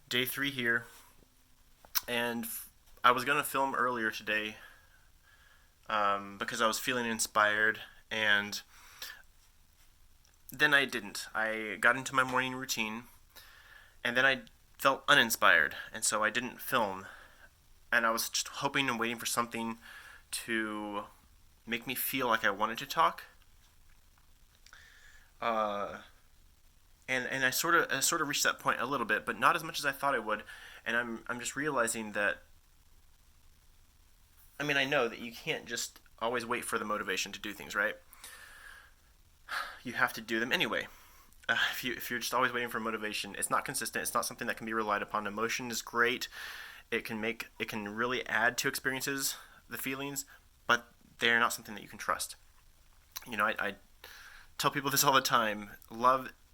Day 3 here, and I was going to film earlier today because I was feeling inspired, and then I didn't. I got into my morning routine, and then I felt uninspired, and so I didn't film. And I was just hoping and waiting for something to make me feel like I wanted to talk. Uh, and I sort of reached that point a little bit, but not as much as I thought I would. And I'm just realizing that I know that you can't just always wait for the motivation to do things, right? You have to do them anyway. If you're just always waiting for motivation, it's not consistent. It's not something that can be relied upon. Emotion is great. It can really add to experiences, the feelings, but they're not something that you can trust. I tell people this all the time.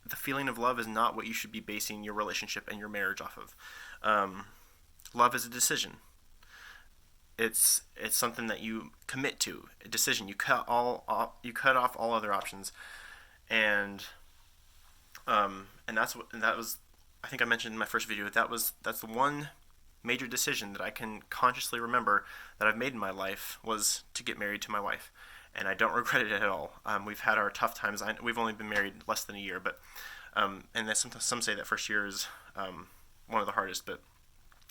The feeling of love is not what you should be basing your relationship and your marriage off of. Um, Love is a decision. It's something that you commit to, a decision. You cut off all other options, and that was, I think I mentioned in my first video, that's the one major decision that I can consciously remember that I've made in my life, was to get married to my wife, and I don't regret it at all. We've had our tough times. We've only been married less than a year, but and that some say that first year is one of the hardest. But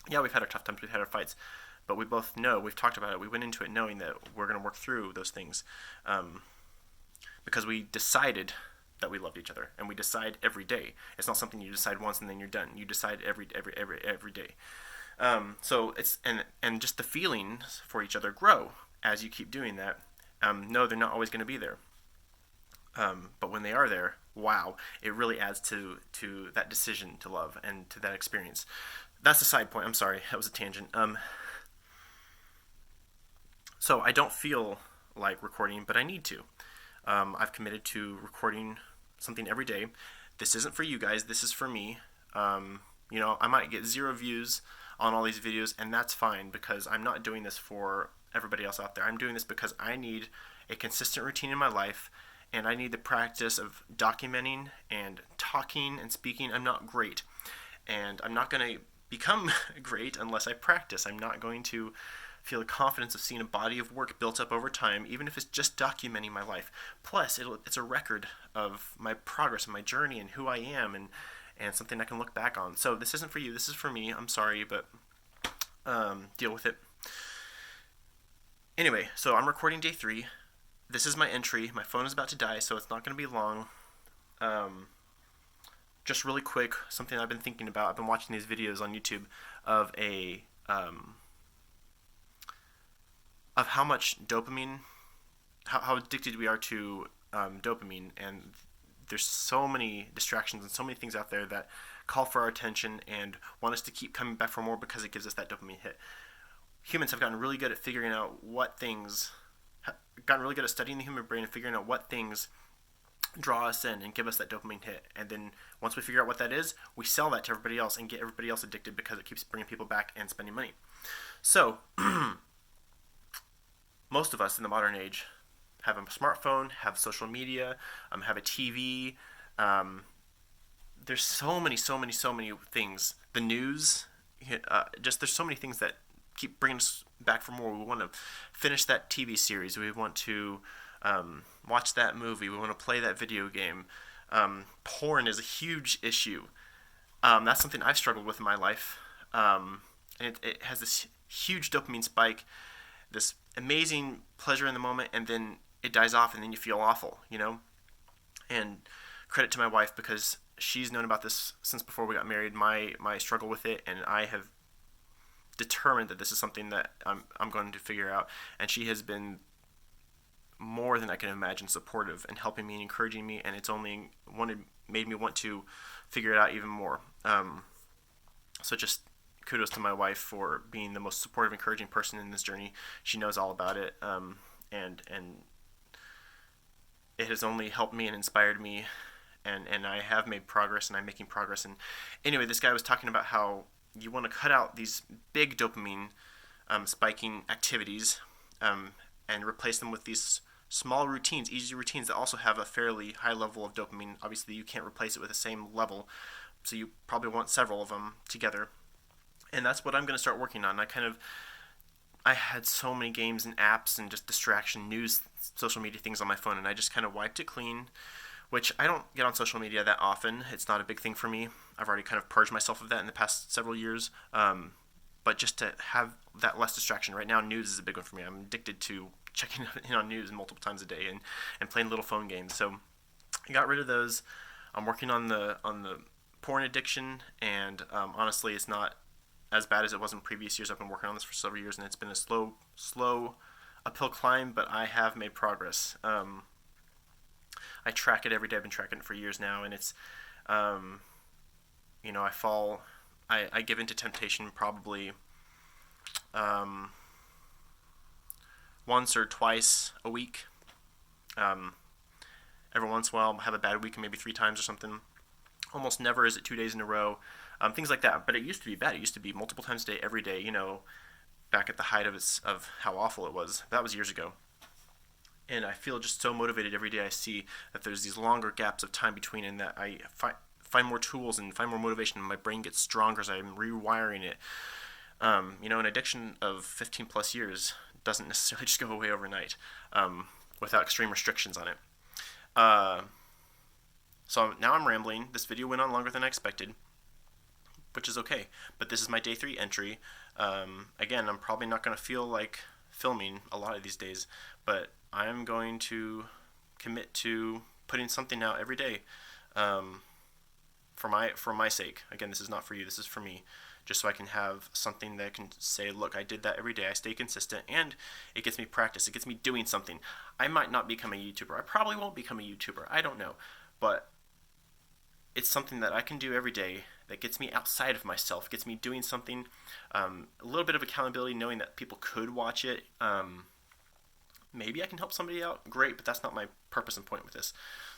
yeah, we've had our tough times. We've had our fights, but we both know, we've talked about it. We went into it knowing that we're going to work through those things, because we decided that we loved each other, and we decide every day. It's not something you decide once and then you're done. You decide every day. So it's and just the feelings for each other grow as you keep doing that. No, they're not always going to be there, but when they are there, wow, it really adds to that decision to love and to that experience. That's a side point. I'm sorry, that was a tangent. So I don't feel like recording, but I need to. I've committed to recording something every day. This isn't for you guys. This is for me. I might get 0 views on all these videos, and that's fine, because I'm not doing this for everybody else out there. I'm doing this because I need a consistent routine in my life, and I need the practice of documenting and talking and speaking. I'm not great, and I'm not going to become great unless I practice. I'm not going to feel the confidence of seeing a body of work built up over time, even if it's just documenting my life. Plus, it's a record of my progress and my journey and who I am, and something I can look back on. So this isn't for you. This is for me. I'm sorry, but deal with it. Anyway, so I'm recording day 3. This is my entry. My phone is about to die, so it's not going to be long. Um, just really quick, something I've been thinking about. I've been watching these videos on YouTube of of how much dopamine, how addicted we are to dopamine, and there's so many distractions and so many things out there that call for our attention and want us to keep coming back for more because it gives us that dopamine hit. Humans have gotten really good at figuring out what things, gotten really good at studying the human brain and figuring out what things draw us in and give us that dopamine hit. And then once we figure out what that is, we sell that to everybody else and get everybody else addicted because it keeps bringing people back and spending money. So, most of us in the modern age have a smartphone, have social media, have a TV. There's so many things. The news, just there's so many things that keep bringing us back for more. We want to finish that TV series. We want to watch that movie. We want to play that video game. Porn is a huge issue. That's something I've struggled with in my life. And it has this huge dopamine spike, this amazing pleasure in the moment, and then it dies off, and then you feel awful. And credit to my wife, because she's known about this since before we got married, my struggle with it, and I have determined that this is something that I'm going to figure out. And she has been more than I can imagine supportive and helping me and encouraging me, and it's only made me want to figure it out even more. So just kudos to my wife for being the most supportive, encouraging person in this journey. She knows all about it, and it has only helped me and inspired me, and I have made progress, and I'm making progress. And anyway, this guy was talking about how you want to cut out these big dopamine spiking activities, and replace them with these small routines, easy routines that also have a fairly high level of dopamine. Obviously, you can't replace it with the same level, So you probably want several of them together. And that's what I'm going to start working on. I had so many games and apps and just distraction news, social media things on my phone, and I just kind of wiped it clean, which I don't get on social media that often. It's not a big thing for me. I've already kind of purged myself of that in the past several years. But just to have that less distraction. Right now, news is a big one for me. I'm addicted to checking in on news multiple times a day and playing little phone games. So I got rid of those. I'm working on the porn addiction, and honestly, it's not as bad as it was in previous years. I've been working on this for several years, and it's been a slow uphill climb, but I have made progress. I track it every day. I've been tracking it for years now, and it's, I fall, I give into temptation probably once or twice a week. Every once in a while, I'll have a bad week, maybe 3 times or something. Almost never is it 2 days in a row. Things like that. But it used to be bad. It used to be multiple times a day, every day. Back at the height of how awful it was. That was years ago. And I feel just so motivated every day. I see that there's these longer gaps of time between, and that I find more tools and find more motivation, and my brain gets stronger as I'm rewiring it. An addiction of 15 plus years doesn't necessarily just go away overnight without extreme restrictions on it. So now I'm rambling. This video went on longer than I expected, which is okay. But this is my day 3 entry. Again, I'm probably not going to feel like filming a lot of these days, but I'm going to commit to putting something out every day for my sake. Again, this is not for you. This is for me. Just so I can have something that I can say, look, I did that every day. I stay consistent, and it gets me practice. It gets me doing something. I might not become a YouTuber. I probably won't become a YouTuber. I don't know. But it's something that I can do every day that gets me outside of myself, gets me doing something, a little bit of accountability, knowing that people could watch it. Maybe I can help somebody out. Great, but that's not my purpose and point with this.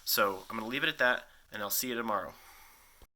So I'm going to leave it at that, and I'll see you tomorrow.